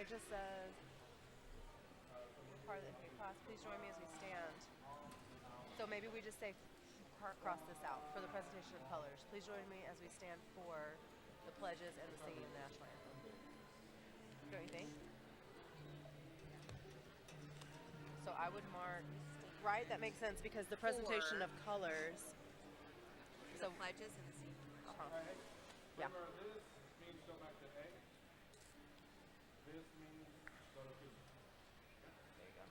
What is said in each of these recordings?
just says, part of the class, please join me as we stand. So maybe we just say, cross this out, for the presentation of colors. Please join me as we stand for the pledges and the singing of the national anthem. Don't you think? So I would mark, right? That makes sense because the presentation of colors. So pledges and the singing. Yeah. This means go back to A. This means go to B. There you go.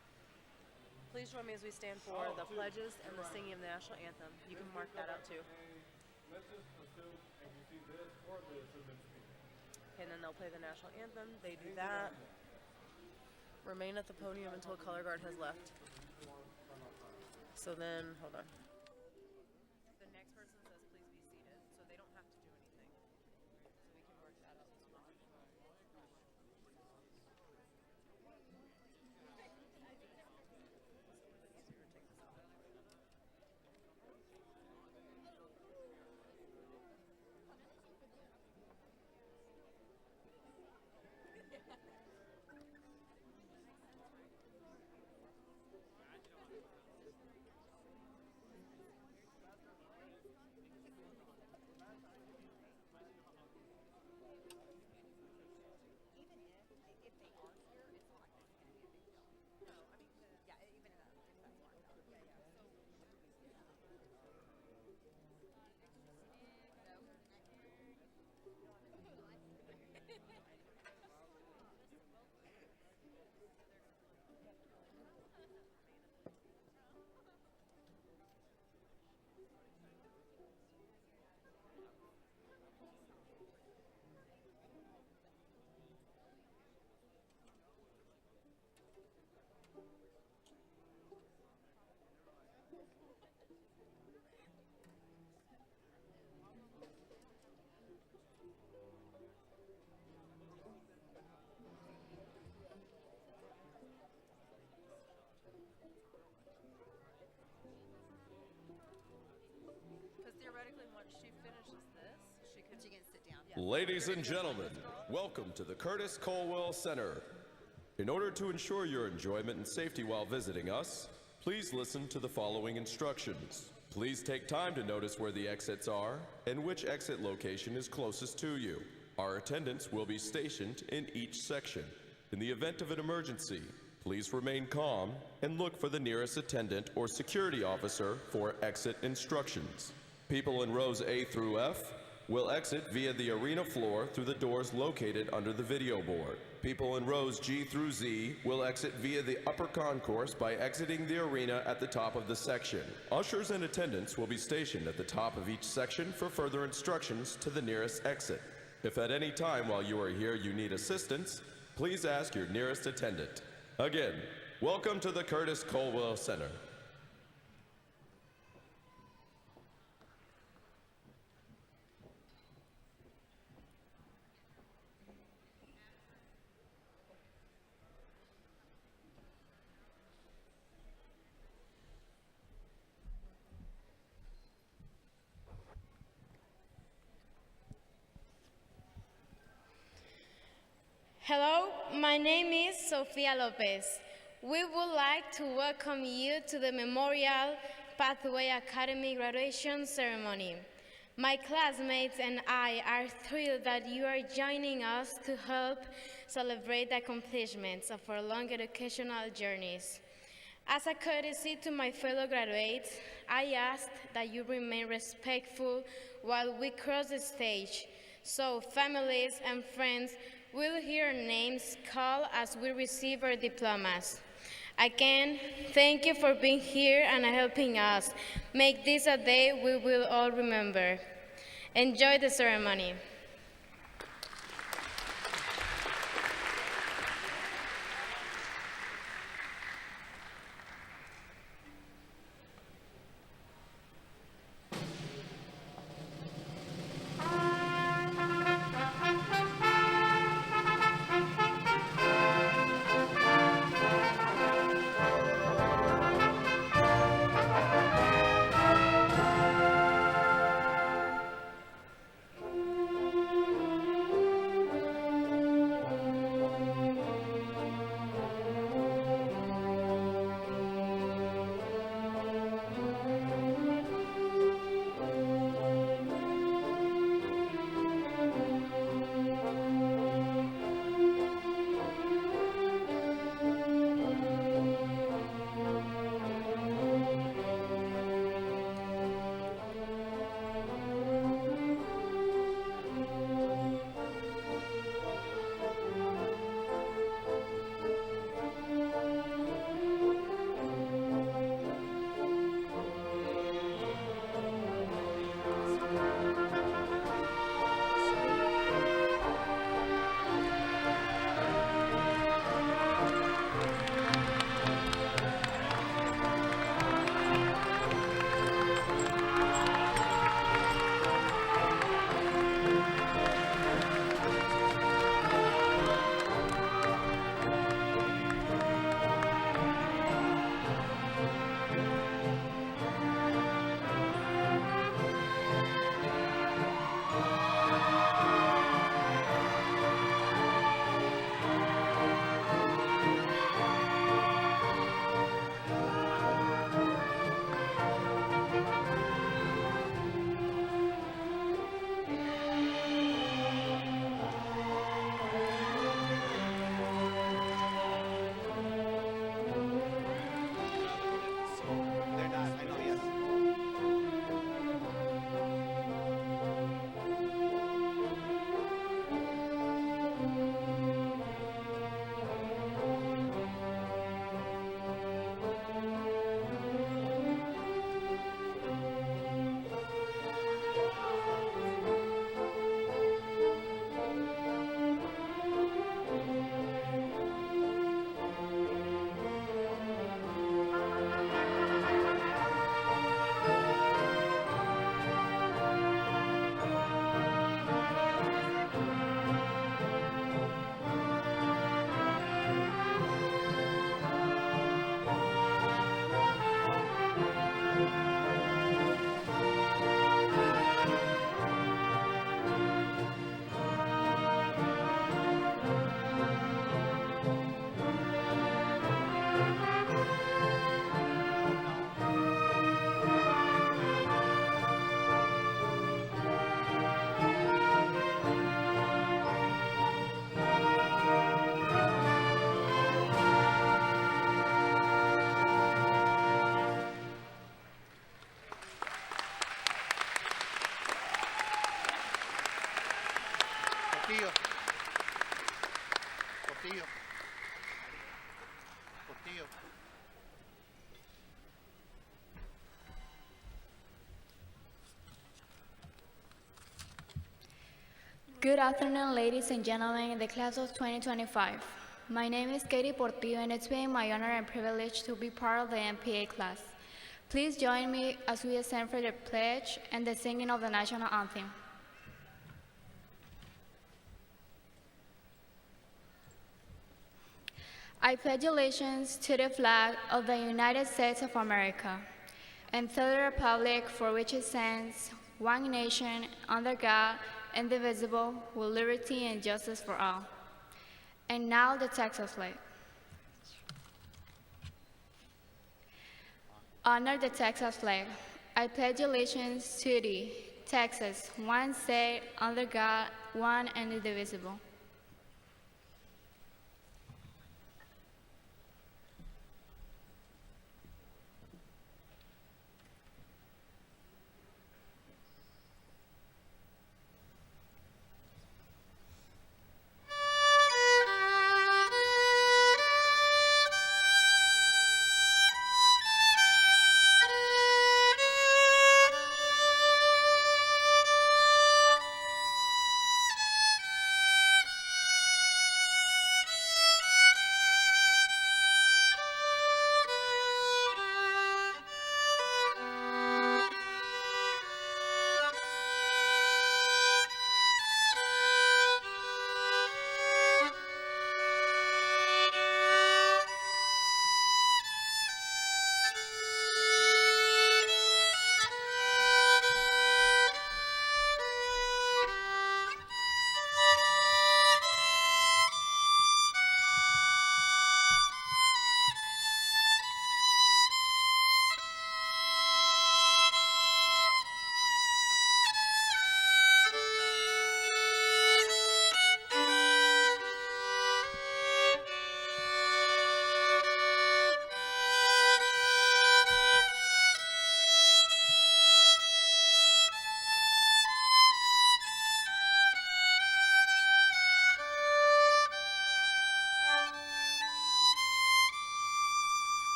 Please join me as we stand for the pledges and the singing of the national anthem. You can mark that up too. Let's just assume if you see this or this, and then speak. Okay, and then they'll play the national anthem. They do that. Remain at the podium until color guard has left. So then, hold on. The next person says, please be seated. So they don't have to do anything. So we can work that out as well. Ladies and gentlemen, welcome to the Curtis Colwell Center. In order to ensure your enjoyment and safety while visiting us, please listen to the following instructions. Please take time to notice where the exits are and which exit location is closest to you. Our attendants will be stationed in each section. In the event of an emergency, please remain calm and look for the nearest attendant or security officer for exit instructions. People in rows A through F will exit via the arena floor through the doors located under the video board. People in rows G through Z will exit via the upper concourse by exiting the arena at the top of the section. Ushers and attendants will be stationed at the top of each section for further instructions to the nearest exit. If at any time while you are here you need assistance, please ask your nearest attendant. Again, welcome to the Curtis Colwell Center. Hello, my name is Sofia Lopez. We would like to welcome you to the Memorial Pathway Academy graduation ceremony. My classmates and I are thrilled that you are joining us to help celebrate the accomplishments of our long educational journeys. As a courtesy to my fellow graduates, I ask that you remain respectful while we cross the stage, so families and friends will hear names called as we receive our diplomas. Again, thank you for being here and helping us make this a day we will all remember. Enjoy the ceremony. to you. Good afternoon, ladies and gentlemen in the class of 2025. My name is Katie Portillo, and it's been my honor and privilege to be part of the MPA class. Please join me as we ascend for the pledge and the singing of the national anthem. I pledge allegiance to the flag of the United States of America and to the republic for which it stands, one nation, under God, indivisible, with liberty and justice for all. And now the Texas flag. Honor the Texas flag. I pledge allegiance to thee, Texas, one state, under God, one and indivisible.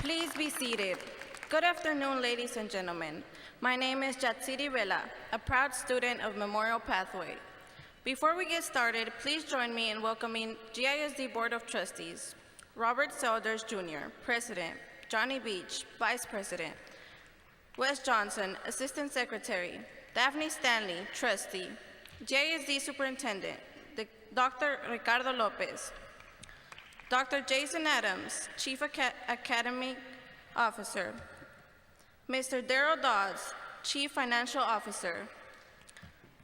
Please be seated. Good afternoon, ladies and gentlemen. My name is Yatsiri Vela, a proud student of Memorial Pathway. Before we get started, please join me in welcoming GISD Board of Trustees, Robert Selders Jr., President, Johnny Beach, Vice President, Wes Johnson, Assistant Secretary, Daphne Stanley, Trustee, GISD Superintendent, Dr. Ricardo Lopez, Dr. Jason Adams, Chief Academic Officer, Mr. Darrell Dodds, Chief Financial Officer,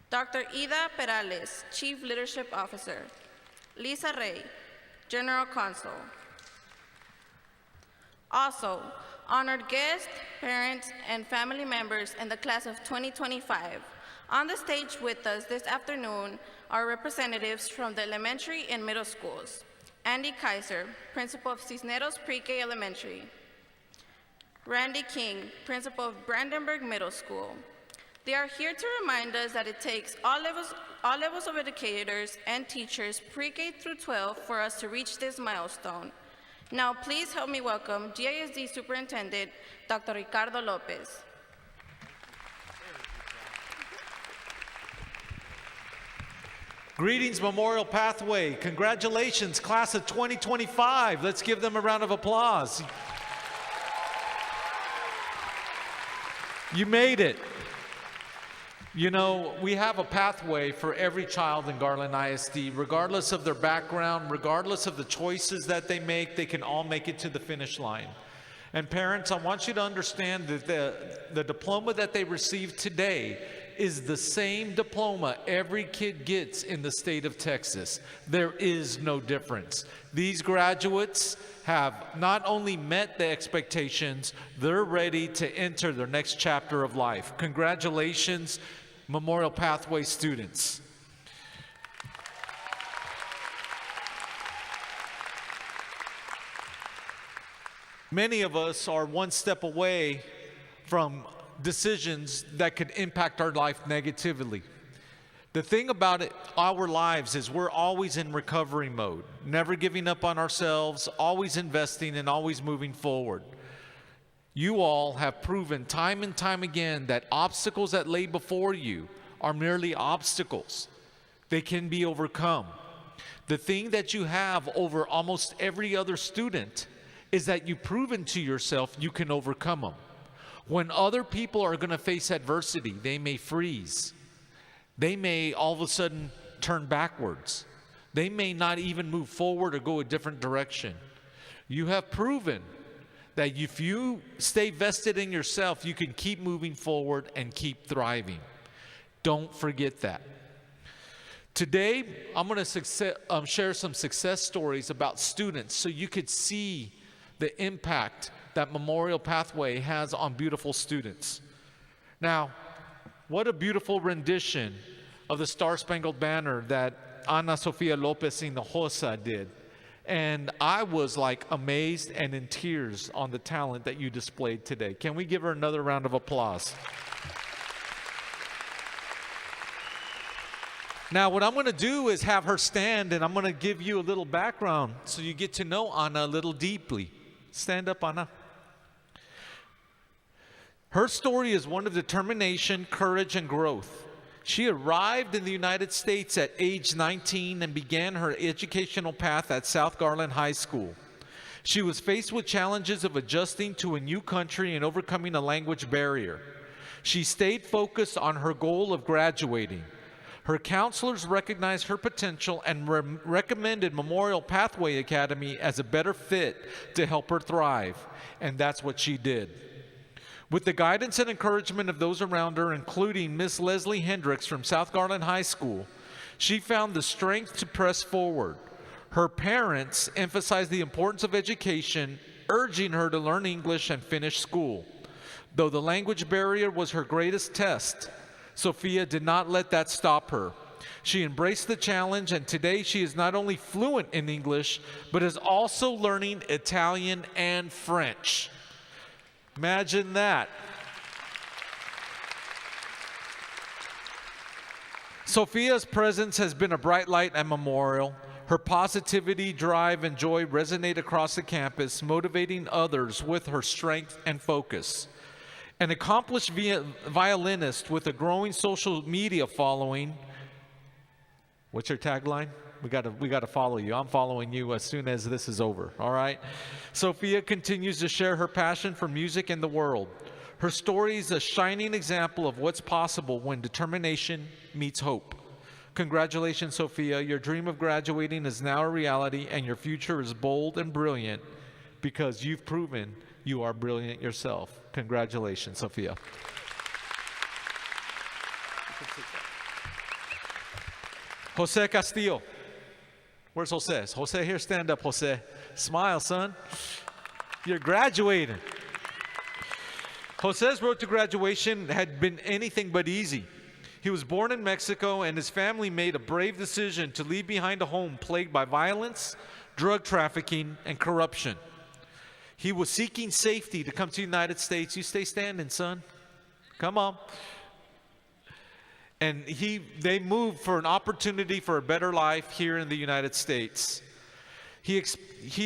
Dr. Ida Perales, Chief Leadership Officer, Lisa Ray, General Counsel. Also, honored guests, parents, and family members in the class of 2025. On the stage with us this afternoon are representatives from the elementary and middle schools. Andy Kaiser, Principal of Cisneros Pre-K Elementary. Randy King, Principal of Brandenburg Middle School. They are here to remind us that it takes all levels of educators and teachers pre-K through 12 for us to reach this milestone. Now, please help me welcome GISD Superintendent, Dr. Ricardo Lopez. Greetings, Memorial Pathway. Congratulations, class of 2025. Let's give them a round of applause. You made it. You know, we have a pathway for every child in Garland ISD. Regardless of their background, regardless of the choices that they make, they can all make it to the finish line. And parents, I want you to understand that the diploma that they receive today is the same diploma every kid gets in the state of Texas. There is no difference. These graduates have not only met the expectations, they're ready to enter their next chapter of life. Congratulations, Memorial Pathway students. Many of us are one step away from decisions that could impact our life negatively. The thing about it, our lives, is we're always in recovery mode, never giving up on ourselves, always investing and always moving forward. You all have proven time and time again that obstacles that lay before you are merely obstacles. They can be overcome. The thing that you have over almost every other student is that you've proven to yourself you can overcome them. When other people are going to face adversity, they may freeze. They may all of a sudden turn backwards. They may not even move forward or go a different direction. You have proven that if you stay vested in yourself, you can keep moving forward and keep thriving. Don't forget that. Today, I'm going to share some success stories about students so you could see the impact that Memorial Pathway has on beautiful students. Now, what a beautiful rendition of the Star-Spangled Banner that Ana Sofia Lopez Hinojosa did. And I was like amazed and in tears on the talent that you displayed today. Can we give her another round of applause? Now, what I'm going to do is have her stand, and I'm going to give you a little background so you get to know Ana a little deeply. Stand up, Ana. Her story is one of determination, courage, and growth. She arrived in the United States at age 19 and began her educational path at South Garland High School. She was faced with challenges of adjusting to a new country and overcoming a language barrier. She stayed focused on her goal of graduating. Her counselors recognized her potential and recommended Memorial Pathway Academy as a better fit to help her thrive, and that's what she did. With the guidance and encouragement of those around her, including Miss Leslie Hendricks from South Garland High School, she found the strength to press forward. Her parents emphasized the importance of education, urging her to learn English and finish school. Though the language barrier was her greatest test, Sofia did not let that stop her. She embraced the challenge, and today she is not only fluent in English, but is also learning Italian and French. Imagine that. Sofia's presence has been a bright light at Memorial. Her positivity, drive, and joy resonate across the campus, motivating others with her strength and focus. An accomplished violinist with a growing social media following. What's your tagline? We gotta follow you. I'm following you as soon as this is over, all right? Sofia continues to share her passion for music and the world. Her story is a shining example of what's possible when determination meets hope. Congratulations, Sofia. Your dream of graduating is now a reality, and your future is bold and brilliant because you've proven you are brilliant yourself. Congratulations, Sofia. Jose Castillo. Where's Jose? Jose here, stand up, Jose. Smile, son. You're graduating. Jose's road to graduation had been anything but easy. He was born in Mexico, and his family made a brave decision to leave behind a home plagued by violence, drug trafficking, and corruption. He was seeking safety to come to the United States. You stay standing, son. Come on. And they moved for an opportunity for a better life here in the United States. He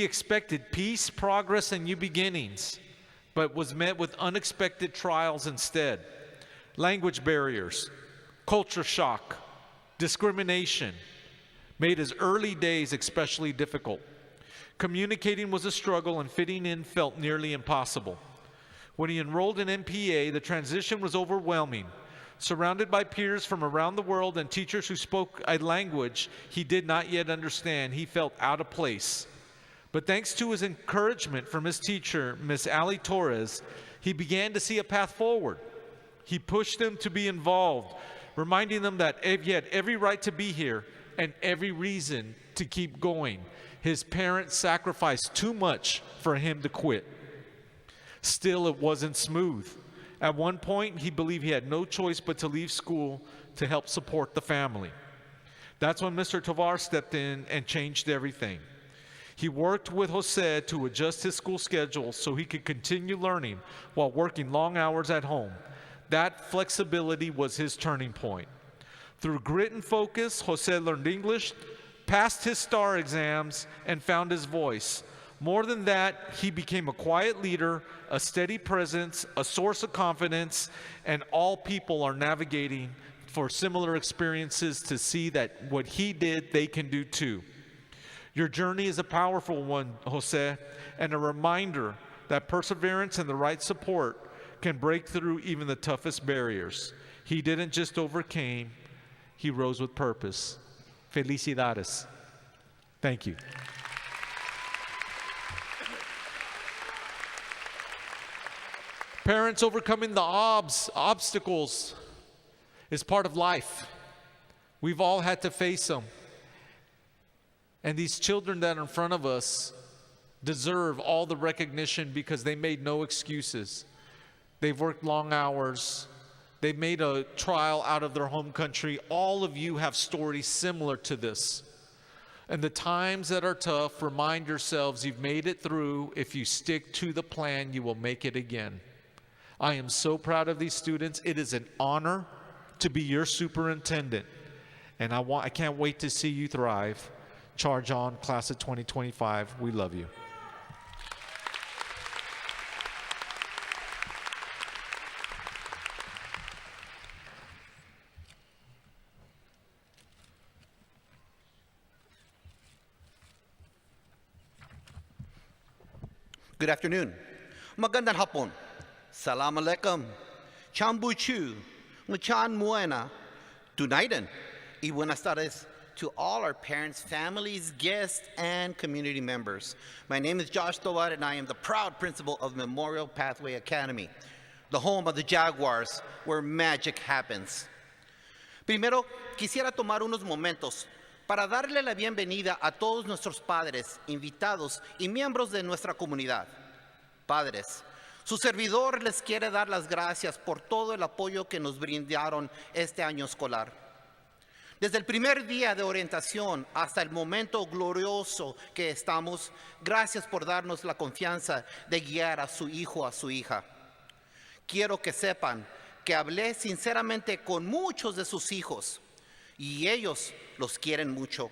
expected peace, progress, and new beginnings, but was met with unexpected trials instead. Language barriers, culture shock, discrimination made his early days especially difficult. Communicating was a struggle, and fitting in felt nearly impossible. When he enrolled in MPA, the transition was overwhelming. Surrounded by peers from around the world and teachers who spoke a language he did not yet understand, he felt out of place. But thanks to his encouragement from his teacher, Miss Ali Torres, he began to see a path forward. He pushed them to be involved, reminding them that he had every right to be here and every reason to keep going. His parents sacrificed too much for him to quit. Still, it wasn't smooth. At one point, he believed he had no choice but to leave school to help support the family. That's when Mr. Tovar stepped in and changed everything. He worked with Jose to adjust his school schedule so he could continue learning while working long hours at home. That flexibility was his turning point. Through grit and focus, Jose learned English, passed his STAR exams, and found his voice. More than that, he became a quiet leader, a steady presence, a source of confidence, and all people are navigating for similar experiences to see that what he did, they can do too. Your journey is a powerful one, Jose, and a reminder that perseverance and the right support can break through even the toughest barriers. He didn't just overcome, he rose with purpose. Felicidades. Thank you. Parents, overcoming the obstacles is part of life. We've all had to face them. And these children that are in front of us deserve all the recognition because they made no excuses. They've worked long hours. They made a trial out of their home country. All of you have stories similar to this. And the times that are tough, remind yourselves you've made it through. If you stick to the plan, you will make it again. I am so proud of these students. It is an honor to be your superintendent. And I can't wait to see you thrive. Charge on, class of 2025. We love you. Good afternoon. Magandang hapon. Salam alaikum. Chambuchu. Muchan muena. Tunaidan. Y buenas tardes to all our parents, families, guests, and community members. My name is Josh Tovar, and I am the proud principal of Memorial Pathway Academy, the home of the Jaguars, where magic happens. Primero, quisiera tomar unos momentos para darle la bienvenida a todos nuestros padres, invitados y miembros de nuestra comunidad. Padres, su servidor les quiere dar las gracias por todo el apoyo que nos brindaron este año escolar. Desde el primer día de orientación hasta el momento glorioso que estamos, gracias por darnos la confianza de guiar a su hijo, a su hija. Quiero que sepan que hablé sinceramente con muchos de sus hijos y ellos los quieren mucho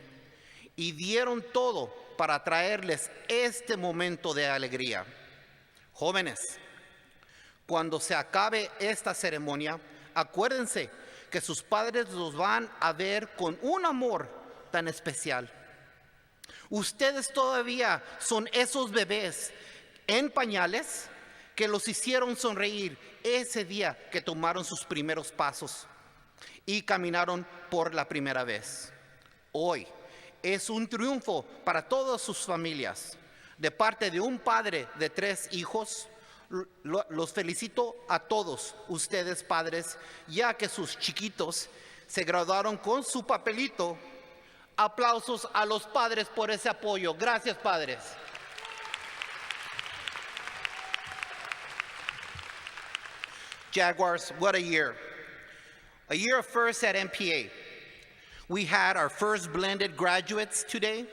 y dieron todo para traerles este momento de alegría. Jóvenes, cuando se acabe esta ceremonia, acuérdense que sus padres los van a ver con un amor tan especial. Ustedes todavía son esos bebés en pañales que los hicieron sonreír ese día que tomaron sus primeros pasos y caminaron por la primera vez. Hoy es un triunfo para todas sus familias. De parte de un padre de 3 hijos, los felicito a todos ustedes padres, ya que sus chiquitos se graduaron con su papelito. Aplausos a los padres por ese apoyo. Gracias, padres. Jaguars, what a year. A year of firsts at MPA. We had our first blended graduates today.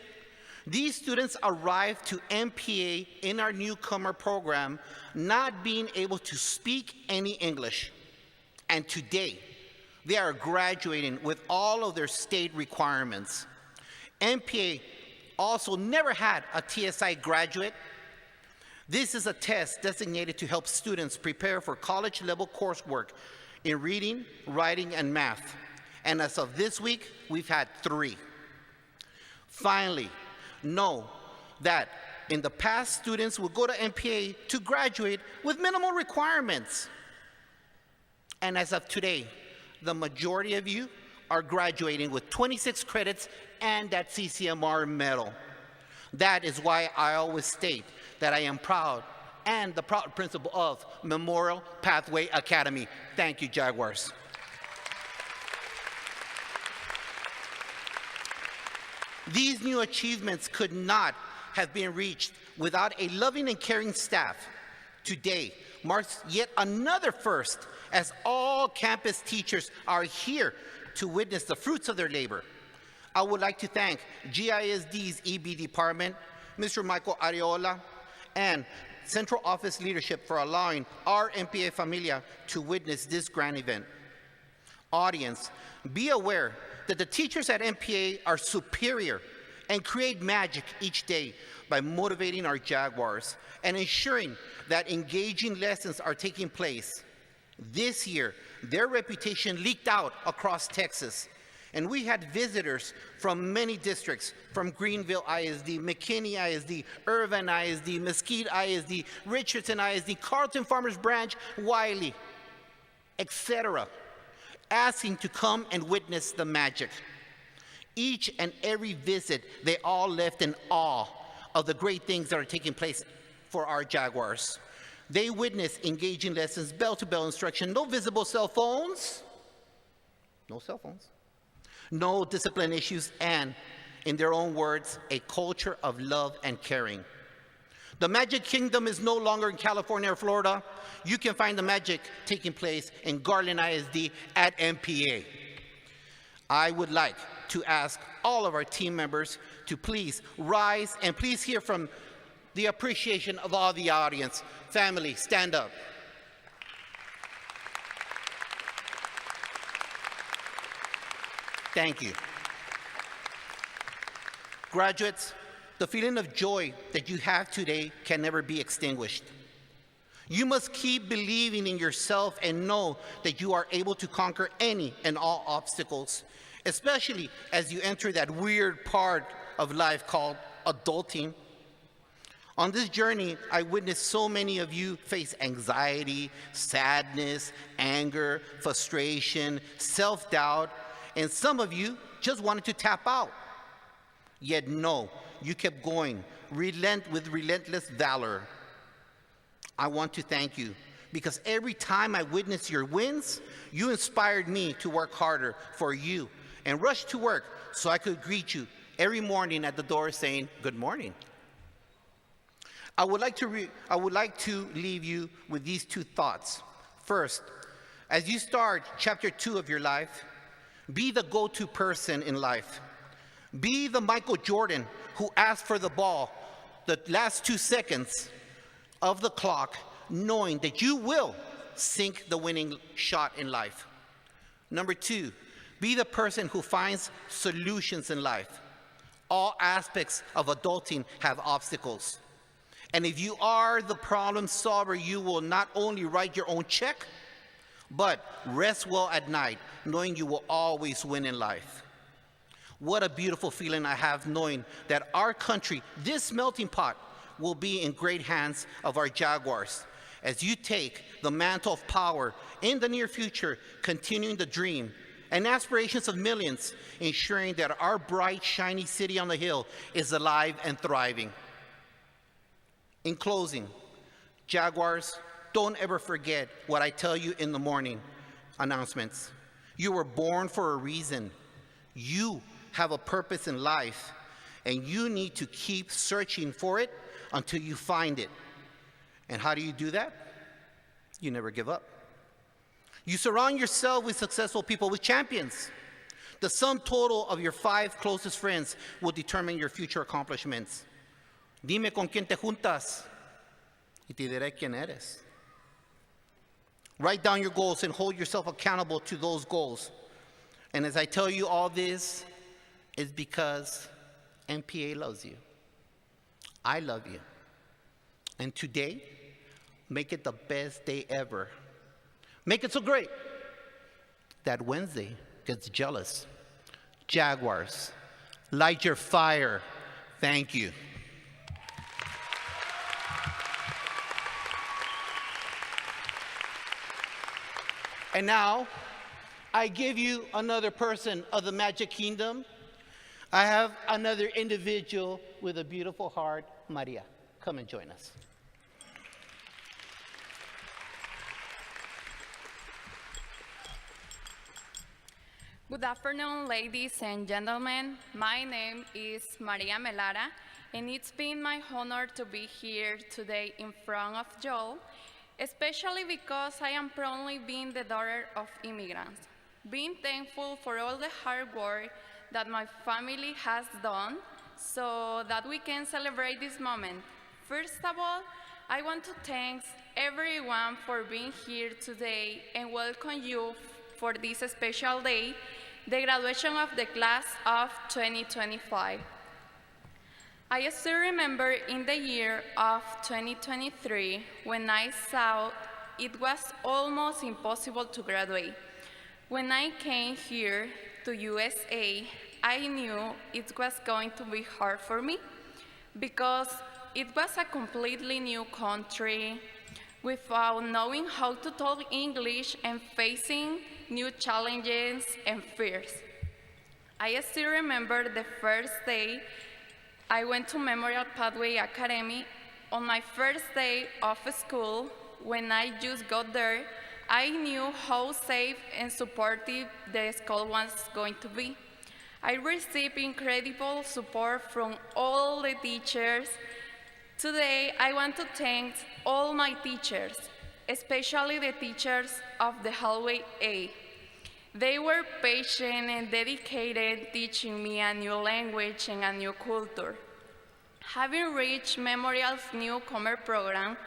These students arrived to MPA in our newcomer program not being able to speak any English. And today, they are graduating with all of their state requirements. MPA also never had a TSI graduate. This is a test designated to help students prepare for college-level coursework in reading, writing, and math. And as of this week, we've had 3. Finally, know that in the past, students would go to MPA to graduate with minimal requirements. And as of today, the majority of you are graduating with 26 credits and that CCMR medal. That is why I always state that I am proud and the proud principal of Memorial Pathway Academy. Thank you, Jaguars. These new achievements could not have been reached without a loving and caring staff. Today marks yet another first, as all campus teachers are here to witness the fruits of their labor. I would like to thank GISD's EB department, Mr. Michael Ariola, and Central Office leadership for allowing our MPA Familia to witness this grand event. Audience, be aware that the teachers at MPA are superior and create magic each day by motivating our Jaguars and ensuring that engaging lessons are taking place. This year, their reputation leaked out across Texas, and we had visitors from many districts, from Greenville ISD, McKinney ISD, Irvine ISD, Mesquite ISD, Richardson ISD, Carlton Farmers Branch, Wiley, etc., asking to come and witness the magic. Each and every visit, they all left in awe of the great things that are taking place for our Jaguars. They witnessed engaging lessons, bell-to-bell instruction, no visible cell phones, no discipline issues, and, in their own words, a culture of love and caring. The Magic Kingdom is no longer in California or Florida. You can find the magic taking place in Garland ISD at MPA. I would like to ask all of our team members to please rise and please hear from the appreciation of all the audience. Family, stand up. Thank you. Graduates, the feeling of joy that you have today can never be extinguished. You must keep believing in yourself and know that you are able to conquer any and all obstacles, especially as you enter that weird part of life called adulting. On this journey, I witnessed so many of you face anxiety, sadness, anger, frustration, self-doubt, and some of you just wanted to tap out. Yet no, you kept going, with relentless valor. I want to thank you, because every time I witnessed your wins, you inspired me to work harder for you and rush to work so I could greet you every morning at the door saying, "Good morning." I would like to leave you with these two thoughts. First, as you start chapter 2 of your life, be the go-to person in life. Be the Michael Jordan who asked for the ball the last 2 seconds of the clock, knowing that you will sink the winning shot in life. Number 2, be the person who finds solutions in life. All aspects of adulting have obstacles. And if you are the problem solver, you will not only write your own check, but rest well at night, knowing you will always win in life. What a beautiful feeling I have knowing that our country, this melting pot, will be in great hands of our Jaguars as you take the mantle of power in the near future, continuing the dream and aspirations of millions, ensuring that our bright, shiny city on the hill is alive and thriving. In closing, Jaguars, don't ever forget what I tell you in the morning announcements. You were born for a reason. You have a purpose in life, and you need to keep searching for it until you find it. And how do you do that? You never give up. You surround yourself with successful people, with champions. The sum total of your 5 closest friends will determine your future accomplishments. Dime con quién te juntas, y te diré quién eres. Write down your goals and hold yourself accountable to those goals. And as I tell you all this, it's because MPA loves you. I love you. And today, make it the best day ever. Make it so great that Wednesday gets jealous. Jaguars, light your fire. Thank you. And now, I give you another person of the Magic Kingdom. I have another individual with a beautiful heart, Maria. Come and join us. Good afternoon, ladies and gentlemen. My name is Maria Melara, and it's been my honor to be here today in front of you all, especially because I am proudly being the daughter of immigrants. Being thankful for all the hard work that my family has done so that we can celebrate this moment. First of all, I want to thank everyone for being here today and welcome you for this special day, the graduation of the class of 2025. I still remember in the year of 2023 when I saw it was almost impossible to graduate. When I came here to USA, I knew it was going to be hard for me because it was a completely new country without knowing how to talk English and facing new challenges and fears. I still remember the first day I went to Memorial Pathway Academy. On my first day of school, when I just got there, I knew how safe and supportive the school was going to be. I received incredible support from all the teachers. Today, I want to thank all my teachers, especially the teachers of the Hallway A. They were patient and dedicated, teaching me a new language and a new culture. Having reached Memorial's newcomer program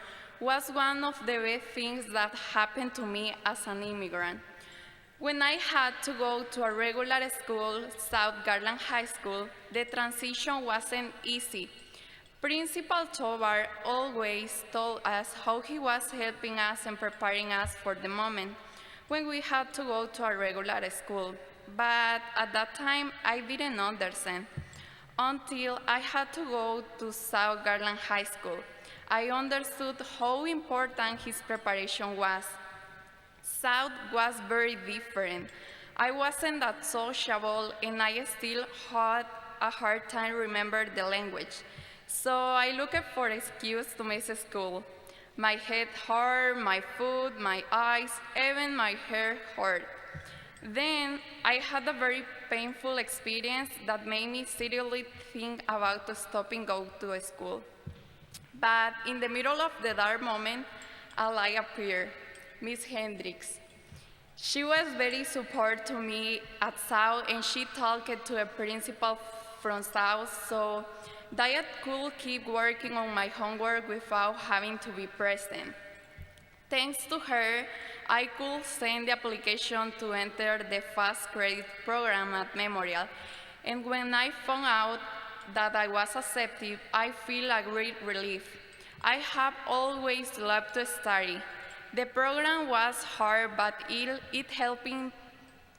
was one of the best things that happened to me as an immigrant. When I had to go to a regular school, South Garland High School, the transition wasn't easy. Principal Tovar always told us how he was helping us and preparing us for the moment when we had to go to a regular school. But at that time, I didn't understand until I had to go to South Garland High School. I understood how important his preparation was. South was very different. I wasn't that sociable, and I still had a hard time remembering the language. So I looked for an excuse to miss school. My head hurt, my foot, my eyes, even my hair hurt. Then I had a very painful experience that made me seriously think about stopping going to school. But in the middle of the dark moment, a light appeared, Miss Hendricks. She was very supportive to me at South, and she talked to a principal from South so that I could keep working on my homework without having to be present. Thanks to her, I could send the application to enter the fast credit program at Memorial, and when I found out that I was accepted, I feel a great relief. I have always loved to study. The program was hard, but it helped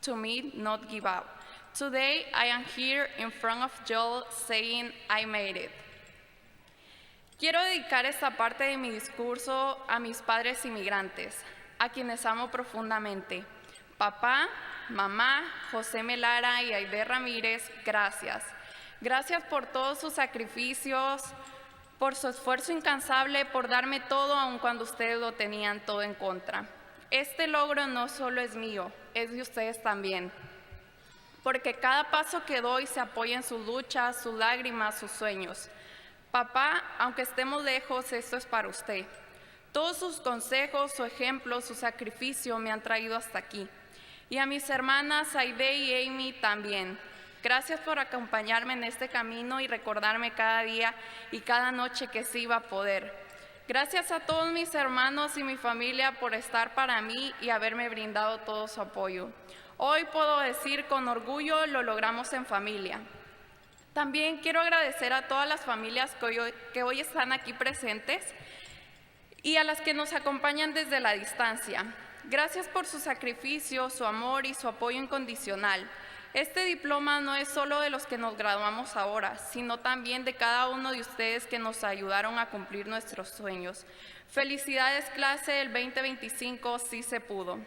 to me not give up. Today, I am here in front of y'all saying I made it. Quiero dedicar esta parte de mi discurso a mis padres inmigrantes, a quienes amo profundamente. Papá, mamá, José Melara y Aide Ramírez, gracias. Gracias por todos sus sacrificios, por su esfuerzo incansable, por darme todo aun cuando ustedes lo tenían todo en contra. Este logro no solo es mío, es de ustedes también. Porque cada paso que doy se apoya en sus luchas, sus lágrimas, sus sueños. Papá, aunque estemos lejos, esto es para usted. Todos sus consejos, su ejemplo, su sacrificio me han traído hasta aquí. Y a mis hermanas Aide y Amy también. Gracias por acompañarme en este camino y recordarme cada día y cada noche que sí iba a poder. Gracias a todos mis hermanos y mi familia por estar para mí y haberme brindado todo su apoyo. Hoy puedo decir con orgullo, lo logramos en familia. También quiero agradecer a todas las familias que hoy están aquí presentes y a las que nos acompañan desde la distancia. Gracias por su sacrificio, su amor y su apoyo incondicional. Este diploma no es solo de los que nos graduamos ahora, sino también de cada uno de ustedes que nos ayudaron a cumplir nuestros sueños. Felicidades, clase del 2025, sí se pudo.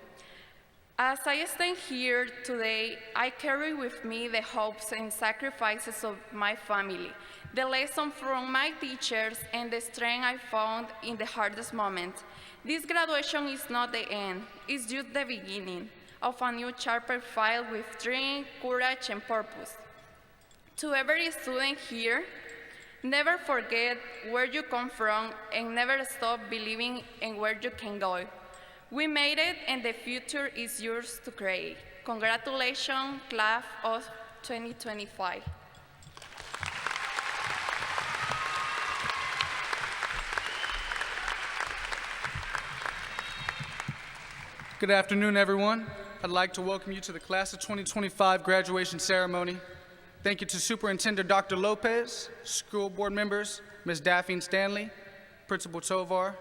As I stand here today, I carry with me the hopes and sacrifices of my family, the lesson from my teachers, and the strength I found in the hardest moment. This graduation is not the end, it's just the beginning. of a new chapter filled with dream, courage, and purpose. To every student here, never forget where you come from and never stop believing in where you can go. We made it, and the future is yours to create. Congratulations, class of 2025. Good afternoon, everyone. I'd like to welcome you to the Class of 2025 graduation ceremony. Thank you to Superintendent Dr. Lopez, school board members, Ms. Daphne Stanley, Principal Tovar,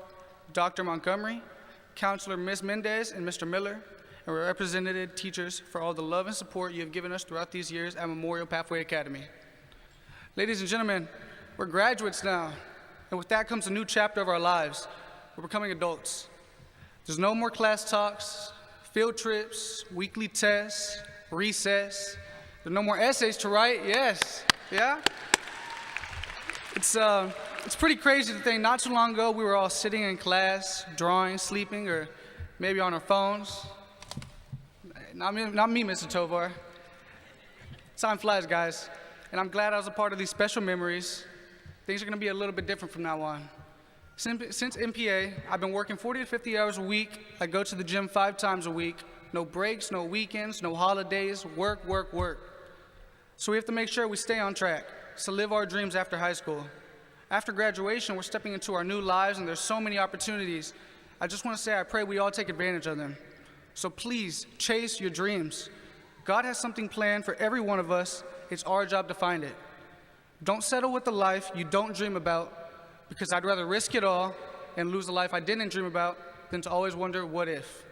Dr. Montgomery, Counselor Ms. Mendez and Mr. Miller, and representative teachers for all the love and support you have given us throughout these years at Memorial Pathway Academy. Ladies and gentlemen, we're graduates now, and with that comes a new chapter of our lives. We're becoming adults. There's no more class talks, field trips, weekly tests, recess. There's no more essays to write, yes, yeah? It's pretty crazy to think not too long ago we were all sitting in class, drawing, sleeping, or maybe on our phones. Not me, Mr. Tovar. Time flies, guys, and I'm glad I was a part of these special memories. Things are gonna be a little bit different from now on. Since MPA, I've been working 40 to 50 hours a week. I go to the gym 5 times a week. No breaks, no weekends, no holidays, work, work, work. So we have to make sure we stay on track to live our dreams after high school. After graduation, we're stepping into our new lives, and there's so many opportunities. I just want to say I pray we all take advantage of them. So please, chase your dreams. God has something planned for every one of us. It's our job to find it. Don't settle with the life you don't dream about, because I'd rather risk it all and lose the life I didn't dream about than to always wonder, what if?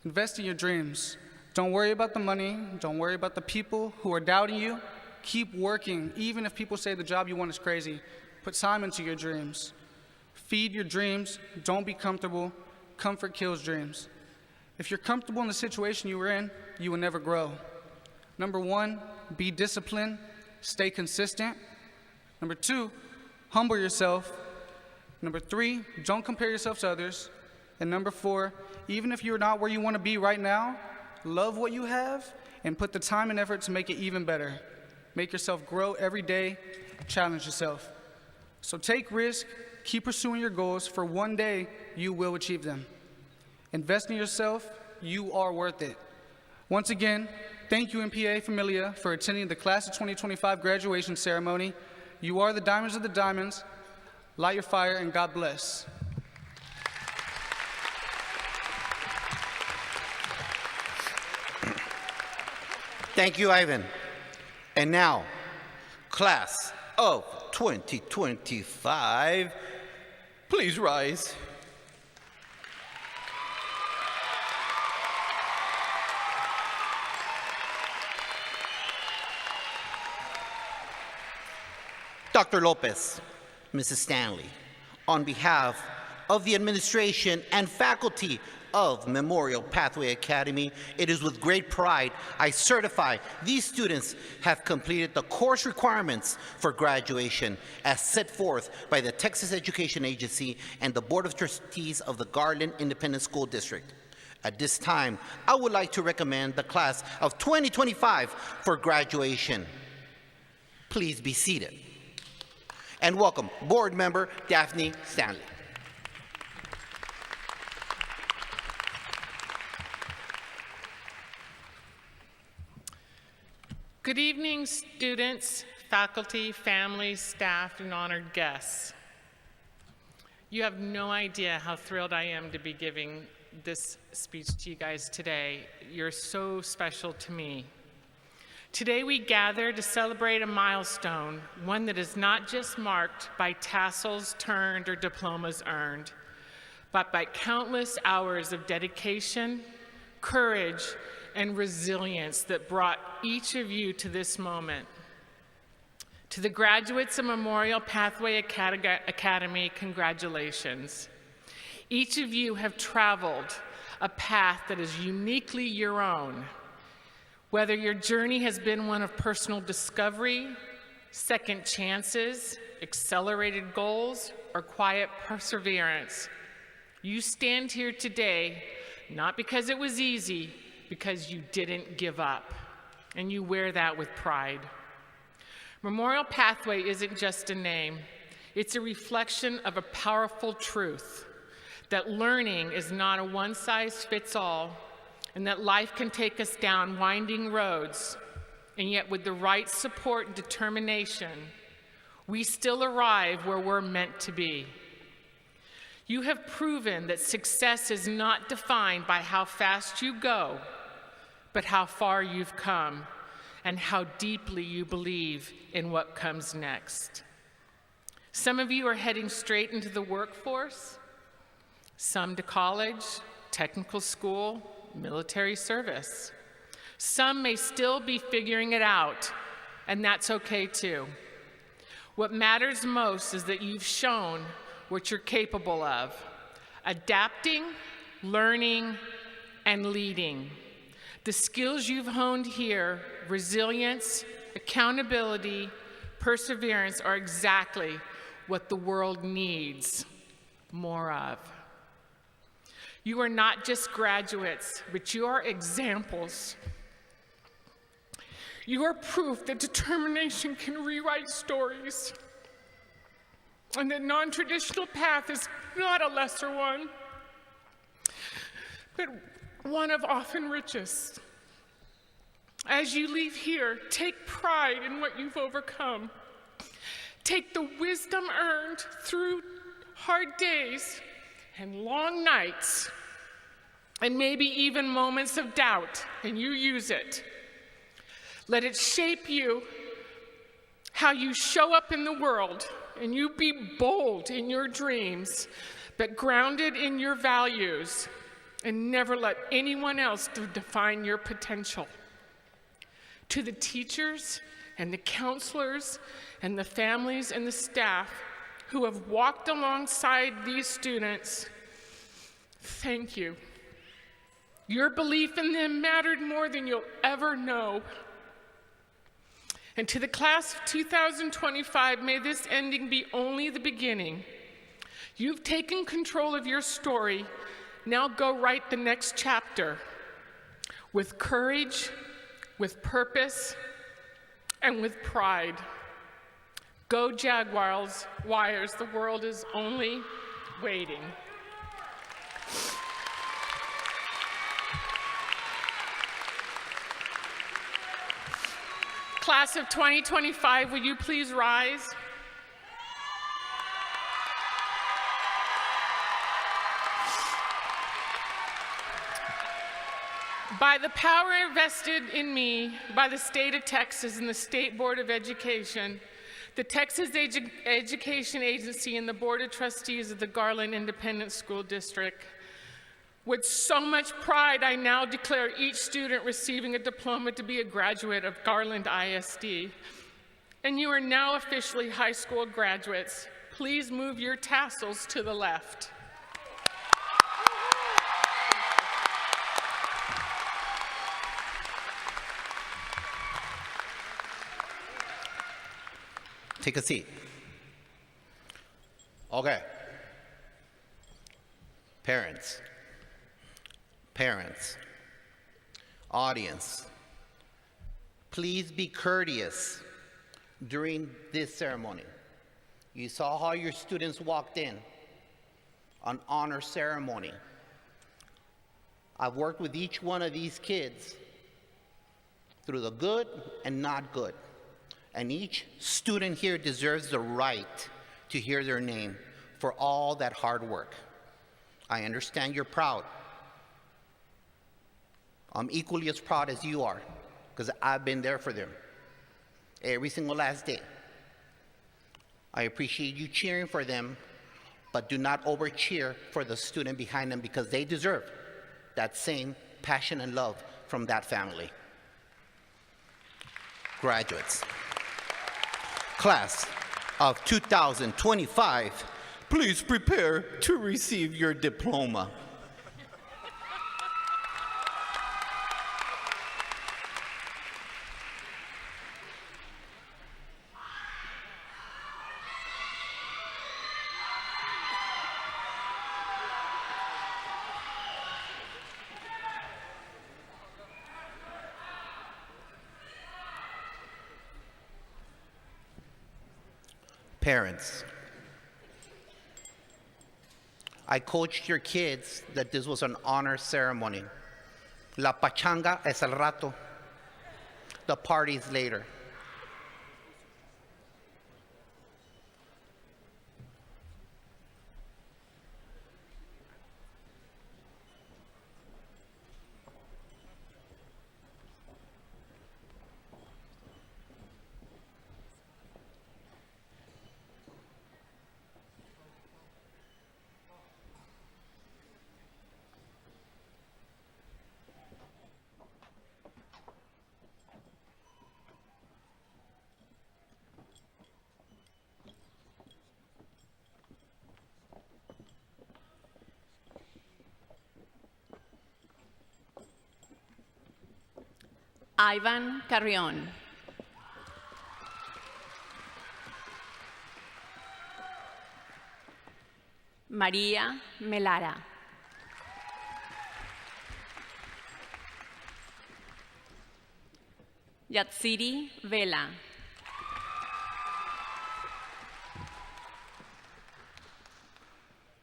Invest in your dreams. Don't worry about the money. Don't worry about the people who are doubting you. Keep working, even if people say the job you want is crazy. Put time into your dreams. Feed your dreams. Don't be comfortable. Comfort kills dreams. If you're comfortable in the situation you were in, you will never grow. Number 1, be disciplined. Stay consistent. Number 2, humble yourself. Number 3, don't compare yourself to others. And number 4, even if you're not where you want to be right now, love what you have and put the time and effort to make it even better. Make yourself grow every day, challenge yourself. So take risk, keep pursuing your goals, for one day you will achieve them. Invest in yourself, you are worth it. Once again, thank you MPA Familia for attending the Class of 2025 graduation ceremony. You are the diamonds of the diamonds. Light your fire, and God bless. Thank you, Ivan. And now, Class of 2025, please rise. Dr. Lopez, Mrs. Stanley, on behalf of the administration and faculty of Memorial Pathway Academy, it is with great pride I certify these students have completed the course requirements for graduation as set forth by the Texas Education Agency and the Board of Trustees of the Garland Independent School District. At this time, I would like to recommend the class of 2025 for graduation. Please be seated. And welcome board member Daphne Stanley. Good evening, students, faculty, families, staff, and honored guests. You have no idea how thrilled I am to be giving this speech to you guys today. You're so special to me. Today we gather to celebrate a milestone, one that is not just marked by tassels turned or diplomas earned, but by countless hours of dedication, courage, and resilience that brought each of you to this moment. To the graduates of Memorial Pathway Academy, congratulations. Each of you have traveled a path that is uniquely your own. Whether your journey has been one of personal discovery, second chances, accelerated goals, or quiet perseverance, you stand here today not because it was easy, because you didn't give up, and you wear that with pride. Memorial Pathway isn't just a name. It's a reflection of a powerful truth, that learning is not a one-size-fits-all, and that life can take us down winding roads, and yet with the right support and determination, we still arrive where we're meant to be. You have proven that success is not defined by how fast you go, but how far you've come and how deeply you believe in what comes next. Some of you are heading straight into the workforce, some to college, technical school, military service. Some may still be figuring it out, and that's okay too. What matters most is that you've shown what you're capable of: adapting, learning, and leading. The skills you've honed here, resilience, accountability, perseverance, are exactly what the world needs more of. You are not just graduates, but you are examples. You are proof that determination can rewrite stories, and that non-traditional path is not a lesser one, but one of often richest. As you leave here, take pride in what you've overcome. Take the wisdom earned through hard days and long nights, and maybe even moments of doubt, and you use it. Let it shape you, how you show up in the world, and you be bold in your dreams, but grounded in your values, and never let anyone else define your potential. To the teachers and the counselors and the families and the staff who have walked alongside these students, thank you. Your belief in them mattered more than you'll ever know. And to the class of 2025, may this ending be only the beginning. You've taken control of your story. Now go write the next chapter with courage, with purpose, and with pride. Go Jaguars, Wires, the world is only waiting. Class of 2025, will you please rise? By the power invested in me by the state of Texas and the State Board of Education, the Texas Education Agency, and the Board of Trustees of the Garland Independent School District, with so much pride, I now declare each student receiving a diploma to be a graduate of Garland ISD. And you are now officially high school graduates. Please move your tassels to the left. Take a seat. Okay. Parents, audience, please be courteous during this ceremony. You saw how your students walked in, an honor ceremony. I've worked with each one of these kids through the good and not good. And each student here deserves the right to hear their name for all that hard work. I understand you're proud. I'm equally as proud as you are, because I've been there for them every single last day. I appreciate you cheering for them, but do not over-cheer for the student behind them, because they deserve that same passion and love from that family. Graduates. Class of 2025, please prepare to receive your diploma. Parents, I coached your kids that this was an honor ceremony. La pachanga es el rato. The party's later. Ivan Carrion. María Melara. Yatsiri Vela.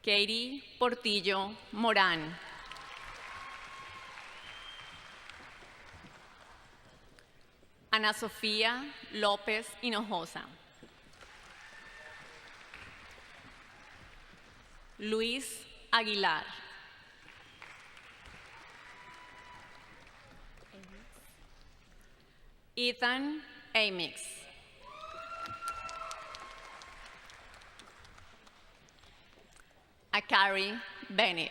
Katie Portillo Morán. Ana Sofía López Hinojosa. Luis Aguilar. Ethan Amix. Akari Bennett.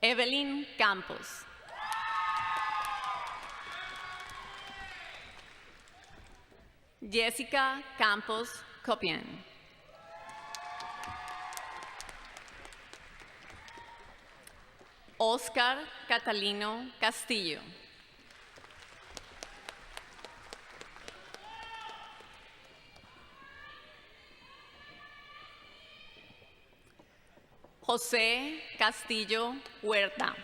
Evelyn Campos. Jessica Campos Copian. Oscar Catalino Castillo. José Castillo Huerta.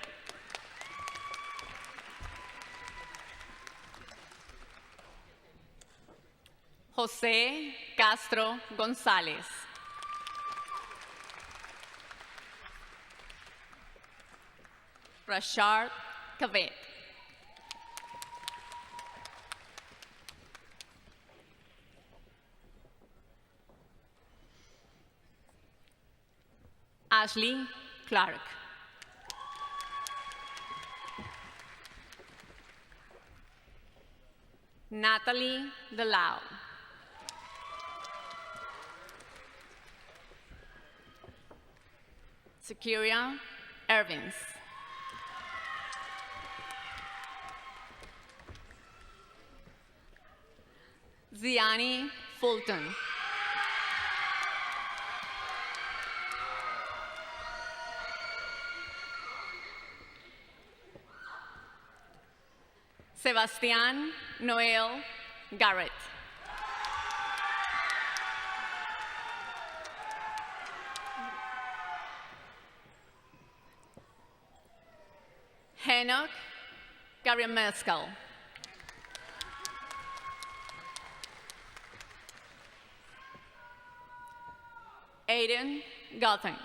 José Castro González. Rashard Cavet. Ashley Clark. Natalie Delau. Securia Ervins. Ziani Fulton. Sebastián Noel Garrett. Henok Garimescal. Aiden Gotham.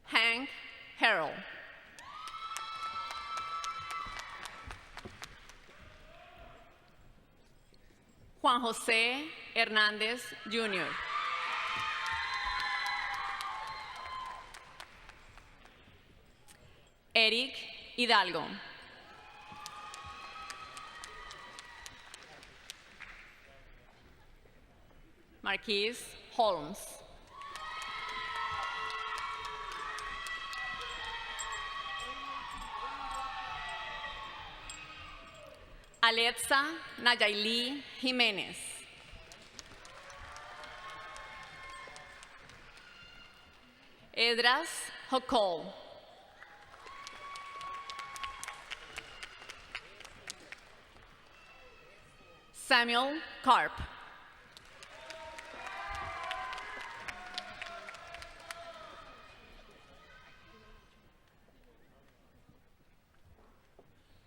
Hank Harrell. Juan José Hernández Jr. Eric Hidalgo. Marquise Holmes. Alexa Nayeli Jiménez. Edras Hokol. Samuel Karp.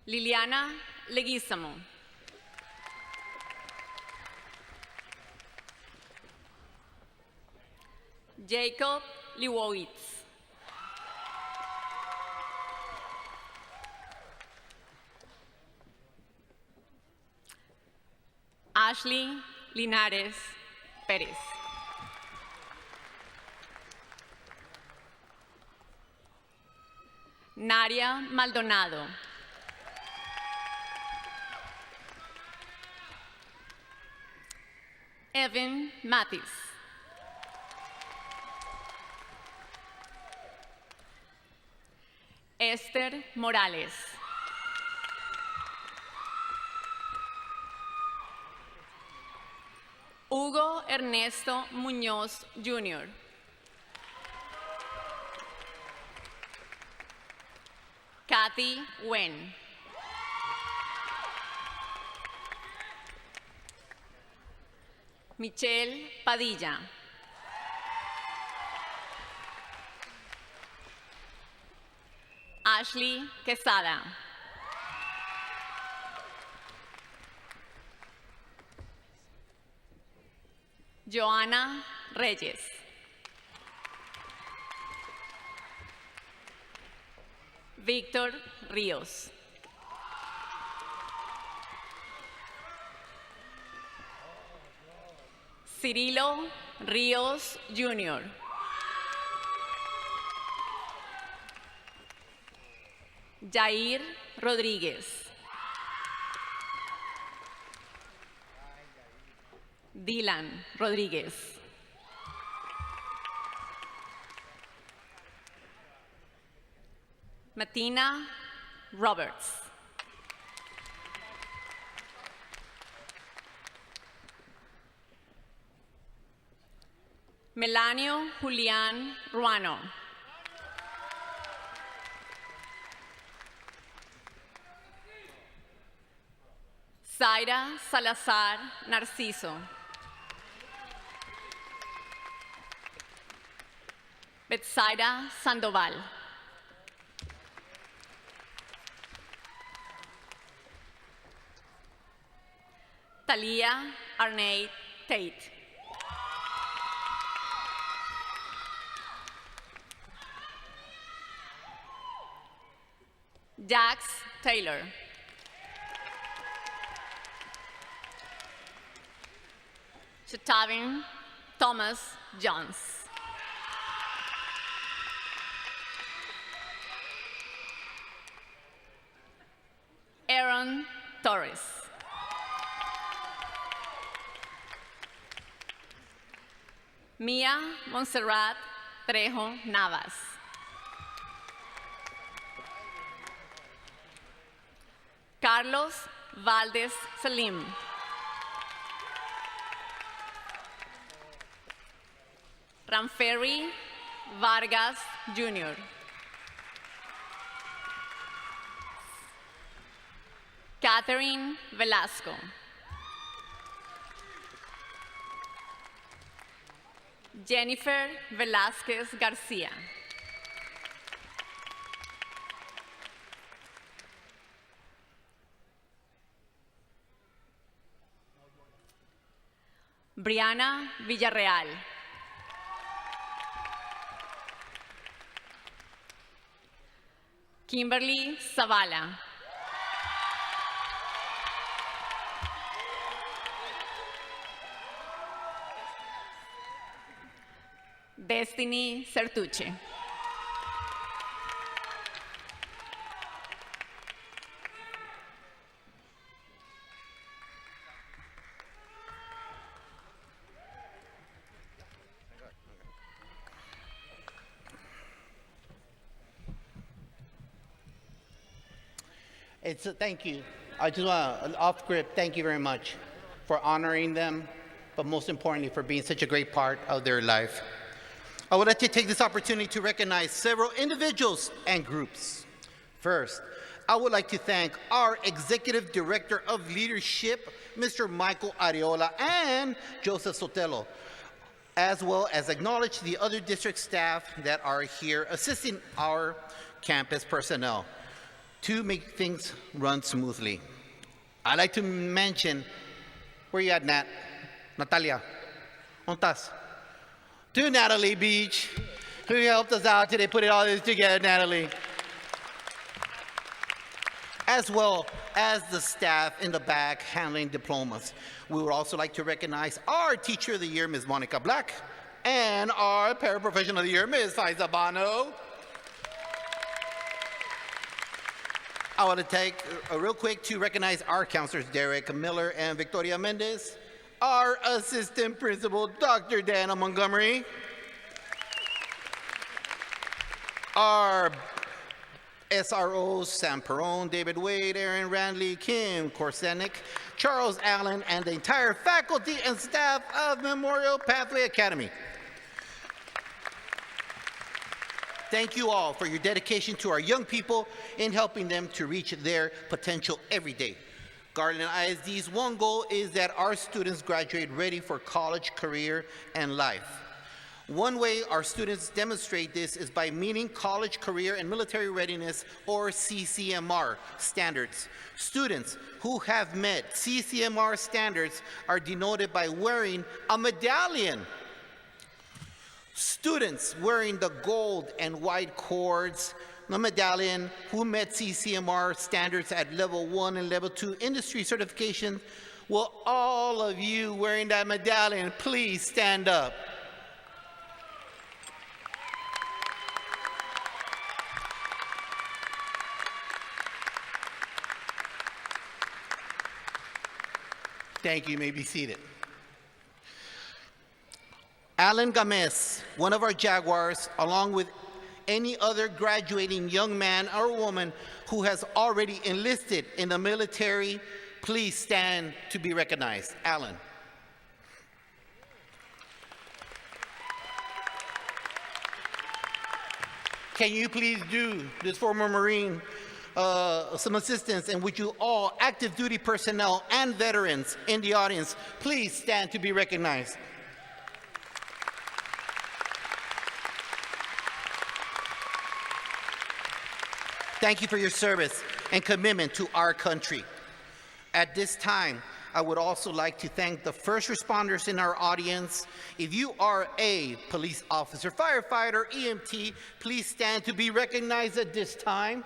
Liliana Leguizamo. Jacob Liwowitz. Ashley Linares Pérez. Naria Maldonado. Evan Mathis. Esther Morales. Hugo Ernesto Muñoz Jr. Kathy Wen. Michelle Padilla. Ashley Quesada. Joana Reyes. Víctor Ríos. Cirilo Ríos Jr. Jair Rodríguez. Dylan Rodríguez. Matina Roberts. Melanio Julián Ruano. Zaira Salazar Narciso. Betsaida Sandoval. Talia Arnay Tate. Jax Taylor. Shatavin Thomas Jones. Aaron Torres. Mia Montserrat Trejo Navas. Carlos Valdez Salim. Ramferi Vargas Jr. Catherine Velasco. Jennifer Velázquez García. Brianna Villarreal. Kimberly Zavala. Destiny Certuche. Thank you. I just want to, off script, thank you very much for honoring them, but most importantly, for being such a great part of their life. I would like to take this opportunity to recognize several individuals and groups. First, I would like to thank our Executive Director of Leadership, Mr. Michael Ariola and Joseph Sotelo, as well as acknowledge the other district staff that are here assisting our campus personnel. To make things run smoothly, I'd like to mention, where you at, Nat? Natalia, ¿Ontas? To Natalie Beach, who helped us out today, put all this together, Natalie. As well as the staff in the back handling diplomas. We would also like to recognize our Teacher of the Year, Ms. Monica Black, and our Paraprofessional of the Year, Ms. Faiza Bano. I want to take real quick to recognize our counselors, Derek Miller and Victoria Mendez, our Assistant Principal, Dr. Dana Montgomery, our SROs, Sam Perone, David Wade, Aaron Randley, Kim Korsenik, Charles Allen, and the entire faculty and staff of Memorial Pathway Academy. Thank you all for your dedication to our young people in helping them to reach their potential every day. Garland ISD's one goal is that our students graduate ready for college, career, and life. One way our students demonstrate this is by meeting college, career, and military readiness, or CCMR, standards. Students who have met CCMR standards are denoted by wearing a medallion. Students wearing the gold and white cords, the medallion, who met CCMR standards at level 1 and level 2 industry certification, will all of you wearing that medallion please stand up? Thank you. You may be seated. Alan Gamez, one of our Jaguars, along with any other graduating young man or woman who has already enlisted in the military, please stand to be recognized. Alan. Can you please do this former Marine some assistance, and would you all active duty personnel and veterans in the audience please stand to be recognized. Thank you for your service and commitment to our country. At this time, I would also like to thank the first responders in our audience. If you are a police officer, firefighter, EMT, please stand to be recognized at this time.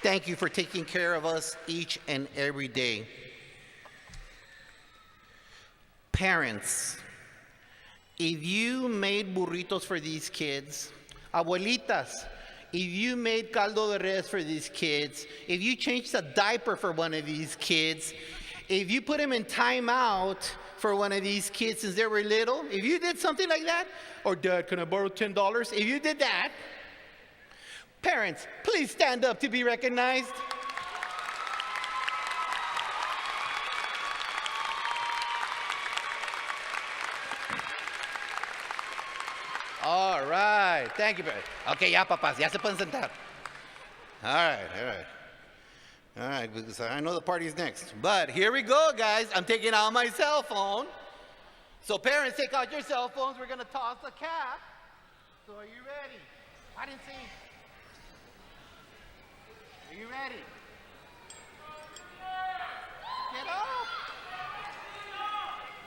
Thank you for taking care of us each and every day. Parents, if you made burritos for these kids, abuelitas, if you made caldo de res for these kids, if you changed a diaper for one of these kids, if you put them in timeout for one of these kids since they were little, if you did something like that, or Dad, can I borrow $10? If you did that, parents, please stand up to be recognized. All right, thank you, Barry. Okay, ya papás, ya se pueden sentar. All right, because I know the party's next. But here we go, guys. I'm taking out my cell phone. So parents, take out your cell phones. We're gonna toss a cap. So are you ready? I didn't see. Are you ready? Get up.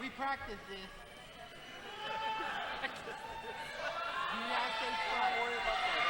We practiced this. You guys stay strong. Don't worry about that.